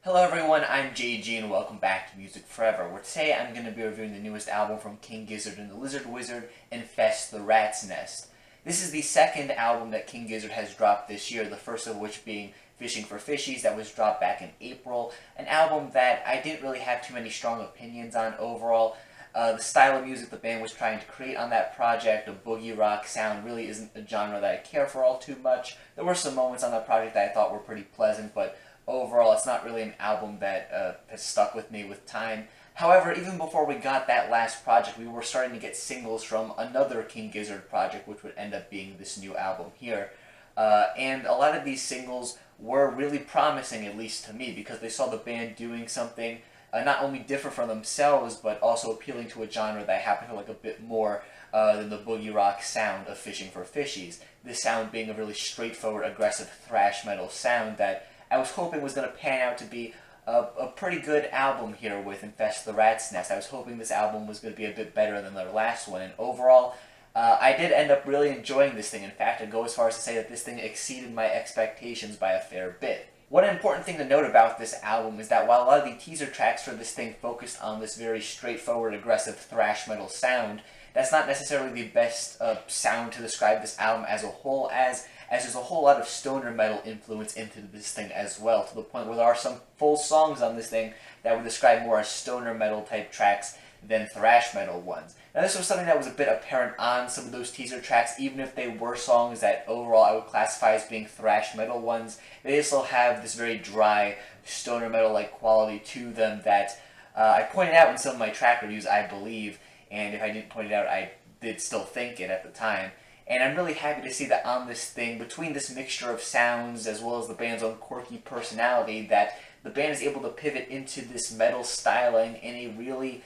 Hello everyone, I'm JG and welcome back to Music Forever, where today I'm going to be reviewing the newest album from King Gizzard and the Lizard Wizard, Infest The Rats Nest. This is the second album that King Gizzard has dropped this year, the first of which being Fishing for Fishies, that was dropped back in April. An album that I didn't really have too many strong opinions on overall. The style of music the band was trying to create on that project, a boogie rock sound, really isn't a genre that I care for all too much. There were some moments on that project that I thought were pretty pleasant, but overall, it's not really an album that has stuck with me with time. However, even before we got that last project, we were starting to get singles from another King Gizzard project, which would end up being this new album here. And a lot of these singles were really promising, at least to me, because they saw the band doing something not only different from themselves, but also appealing to a genre that I happen to like a bit more than the boogie rock sound of Fishing for Fishies. This sound being a really straightforward, aggressive thrash metal sound that I was hoping was going to pan out to be a pretty good album here with Infest The Rats Nest. I was hoping this album was going to be a bit better than their last one, and overall, I did end up really enjoying this thing. In fact, I'd go as far as to say that this thing exceeded my expectations by a fair bit. One important thing to note about this album is that while a lot of the teaser tracks for this thing focused on this very straightforward, aggressive thrash metal sound, that's not necessarily the best sound to describe this album as a whole, as there's a whole lot of stoner metal influence into this thing as well, to the point where there are some full songs on this thing that would describe more as stoner metal type tracks than thrash metal ones. Now this was something that was a bit apparent on some of those teaser tracks, even if they were songs that overall I would classify as being thrash metal ones. They still have this very dry stoner metal-like quality to them that I pointed out in some of my track reviews, I believe, and if I didn't point it out, I did still think it at the time. And I'm really happy to see that on this thing, between this mixture of sounds as well as the band's own quirky personality, that the band is able to pivot into this metal styling in a really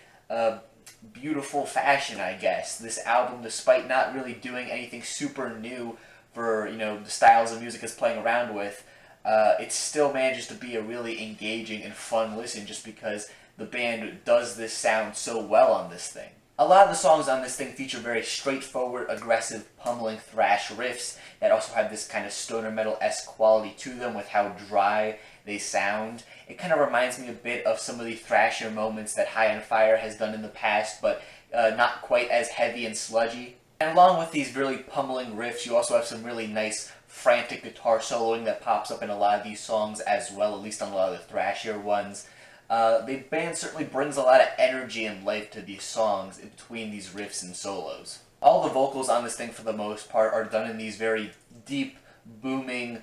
beautiful fashion, I guess. This album, despite not really doing anything super new for, the styles of music it's playing around with, it still manages to be a really engaging and fun listen just because the band does this sound so well on this thing. A lot of the songs on this thing feature very straightforward, aggressive, pummeling thrash riffs that also have this kind of stoner metal-esque quality to them with how dry they sound. It kind of reminds me a bit of some of the thrashier moments that High on Fire has done in the past, but not quite as heavy and sludgy. And along with these really pummeling riffs, you also have some really nice frantic guitar soloing that pops up in a lot of these songs as well, at least on a lot of the thrashier ones. The band certainly brings a lot of energy and life to these songs in between these riffs and solos. All the vocals on this thing, for the most part, are done in these very deep, booming,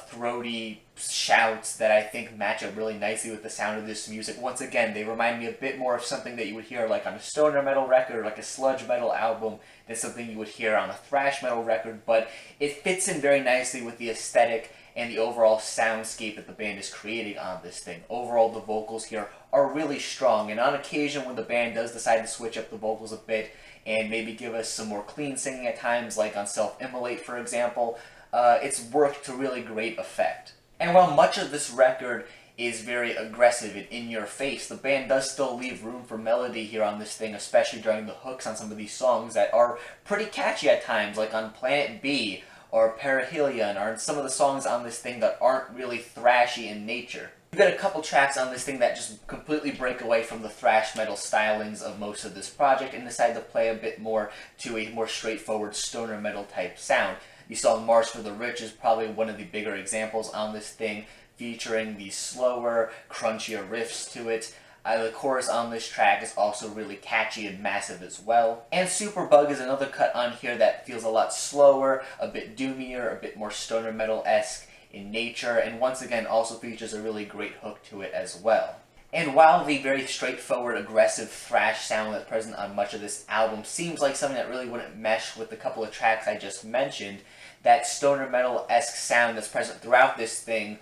throaty shouts that I think match up really nicely with the sound of this music. Once again, they remind me a bit more of something that you would hear like on a stoner metal record or like a sludge metal album than something you would hear on a thrash metal record, but it fits in very nicely with the aesthetic and the overall soundscape that the band is creating on this thing. Overall, the vocals here are really strong, and on occasion when the band does decide to switch up the vocals a bit and maybe give us some more clean singing at times, like on Self-Immolate, for example, it's worked to really great effect. And while much of this record is very aggressive and in your face, the band does still leave room for melody here on this thing, especially during the hooks on some of these songs that are pretty catchy at times, like on Planet B, or Perihelion, or some of the songs on this thing that aren't really thrashy in nature. You've got a couple tracks on this thing that just completely break away from the thrash metal stylings of most of this project and decide to play a bit more to a more straightforward stoner metal type sound. The song March for the Rich is probably one of the bigger examples on this thing, featuring the slower, crunchier riffs to it. The chorus on this track is also really catchy and massive as well. And Superbug is another cut on here that feels a lot slower, a bit doomier, a bit more stoner metal-esque in nature, and once again also features a really great hook to it as well. And while the very straightforward, aggressive thrash sound that's present on much of this album seems like something that really wouldn't mesh with the couple of tracks I just mentioned, that stoner metal-esque sound that's present throughout this thing,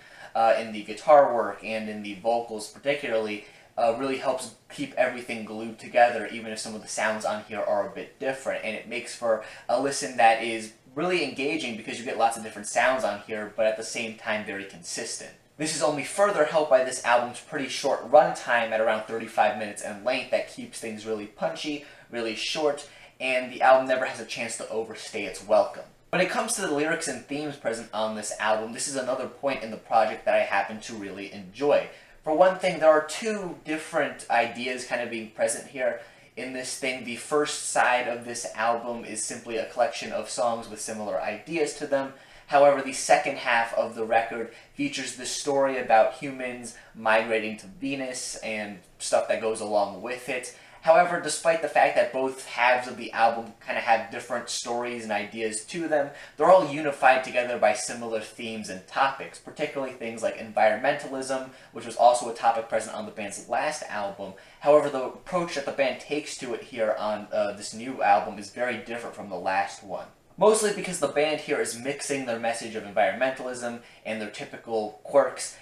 in the guitar work and in the vocals particularly, really helps keep everything glued together, even if some of the sounds on here are a bit different. And it makes for a listen that is really engaging because you get lots of different sounds on here, but at the same time very consistent. This is only further helped by this album's pretty short runtime at around 35 minutes in length that keeps things really punchy, really short, and the album never has a chance to overstay its welcome. When it comes to the lyrics and themes present on this album, this is another point in the project that I happen to really enjoy. For one thing, there are two different ideas kind of being present here in this thing. The first side of this album is simply a collection of songs with similar ideas to them. However, the second half of the record features the story about humans migrating to Venus and stuff that goes along with it. However, despite the fact that both halves of the album kind of have different stories and ideas to them, they're all unified together by similar themes and topics, particularly things like environmentalism, which was also a topic present on the band's last album. However, the approach that the band takes to it here on this new album is very different from the last one. Mostly because the band here is mixing their message of environmentalism and their typical quirks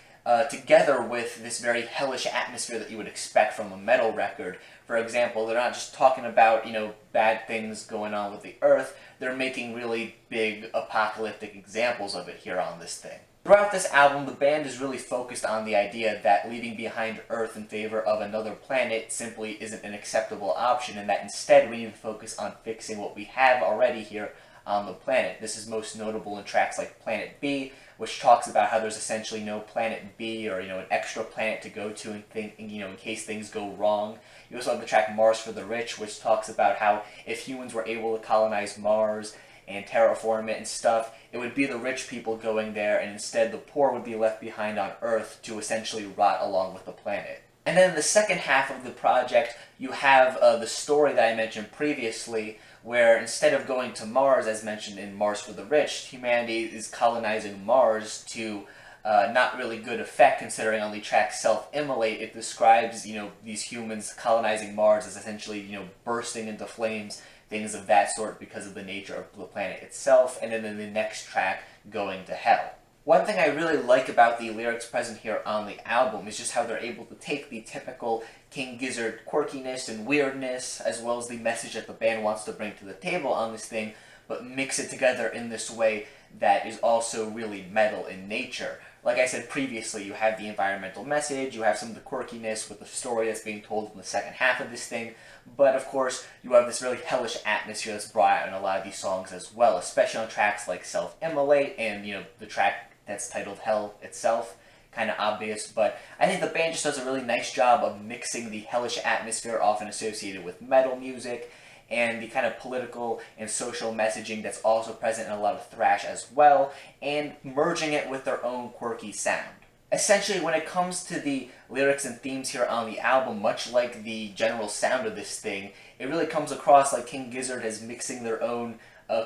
together with this very hellish atmosphere that you would expect from a metal record. For example, they're not just talking about, bad things going on with the Earth, they're making really big apocalyptic examples of it here on this thing. Throughout this album, the band is really focused on the idea that leaving behind Earth in favor of another planet simply isn't an acceptable option, and that instead we need to focus on fixing what we have already here on the planet. This is most notable in tracks like Planet B, which talks about how there's essentially no Planet B or an extra planet to go to in case things go wrong. You also have the track Mars for the Rich, which talks about how if humans were able to colonize Mars and terraform it and stuff, it would be the rich people going there, and instead the poor would be left behind on Earth to essentially rot along with the planet. And then in the second half of the project, you have the story that I mentioned previously, where instead of going to Mars, as mentioned in Mars for the Rich, humanity is colonizing Mars to not really good effect, considering on the track Self-Immolate, it describes, these humans colonizing Mars as essentially, bursting into flames, things of that sort because of the nature of the planet itself, and then in the next track, going to hell. One thing I really like about the lyrics present here on the album is just how they're able to take the typical King Gizzard quirkiness and weirdness, as well as the message that the band wants to bring to the table on this thing, but mix it together in this way that is also really metal in nature. Like I said previously, you have the environmental message, you have some of the quirkiness with the story that's being told in the second half of this thing, but of course, you have this really hellish atmosphere that's brought out in a lot of these songs as well, especially on tracks like Self-Immolate and, the track that's titled Hell itself. Kind of obvious, but I think the band just does a really nice job of mixing the hellish atmosphere often associated with metal music and the kind of political and social messaging that's also present in a lot of thrash as well, and merging it with their own quirky sound. Essentially, when it comes to the lyrics and themes here on the album, much like the general sound of this thing, it really comes across like King Gizzard is mixing their own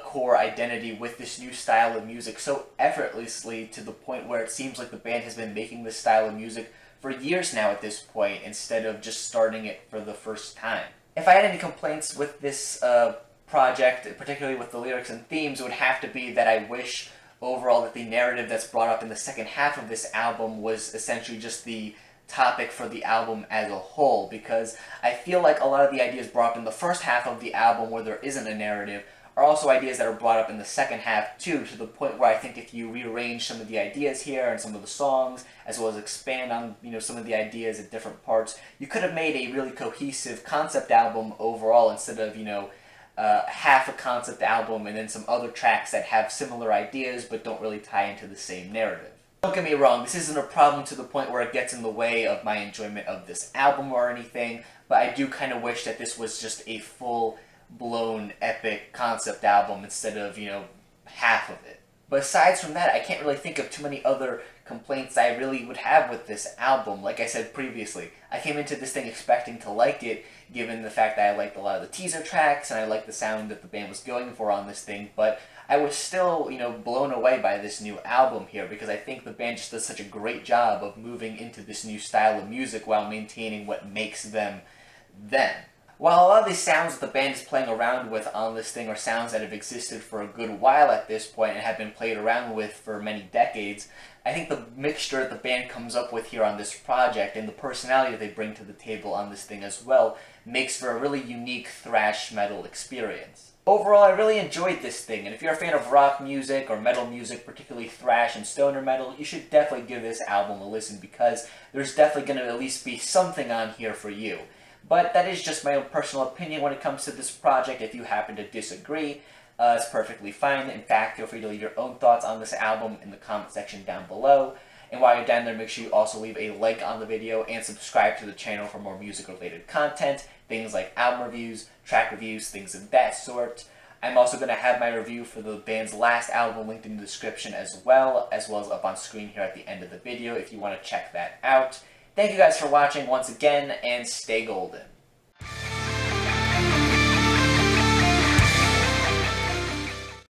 core identity with this new style of music so effortlessly, to the point where it seems like the band has been making this style of music for years now at this point, instead of just starting it for the first time. If I had any complaints with this project, particularly with the lyrics and themes, it would have to be that I wish overall that the narrative that's brought up in the second half of this album was essentially just the topic for the album as a whole, because I feel like a lot of the ideas brought up in the first half of the album where there isn't a narrative are also ideas that are brought up in the second half too, to the point where I think if you rearrange some of the ideas here and some of the songs, as well as expand on some of the ideas at different parts, you could have made a really cohesive concept album overall, instead of half a concept album and then some other tracks that have similar ideas but don't really tie into the same narrative. Don't get me wrong, this isn't a problem to the point where it gets in the way of my enjoyment of this album or anything, but I do kind of wish that this was just a full-blown epic concept album instead of, half of it. But aside from that, I can't really think of too many other complaints I really would have with this album. Like I said previously, I came into this thing expecting to like it, given the fact that I liked a lot of the teaser tracks and I liked the sound that the band was going for on this thing, but I was still, blown away by this new album here, because I think the band just does such a great job of moving into this new style of music while maintaining what makes them them. While a lot of these sounds that the band is playing around with on this thing are sounds that have existed for a good while at this point and have been played around with for many decades, I think the mixture that the band comes up with here on this project and the personality that they bring to the table on this thing as well makes for a really unique thrash metal experience. Overall, I really enjoyed this thing, and if you're a fan of rock music or metal music, particularly thrash and stoner metal, you should definitely give this album a listen, because there's definitely going to at least be something on here for you. But that is just my own personal opinion when it comes to this project. If you happen to disagree, it's perfectly fine. In fact, feel free to leave your own thoughts on this album in the comment section down below. And while you're down there, make sure you also leave a like on the video and subscribe to the channel for more music-related content, things like album reviews, track reviews, things of that sort. I'm also going to have my review for the band's last album linked in the description as well as up on screen here at the end of the video if you want to check that out. Thank you guys for watching once again, and stay golden.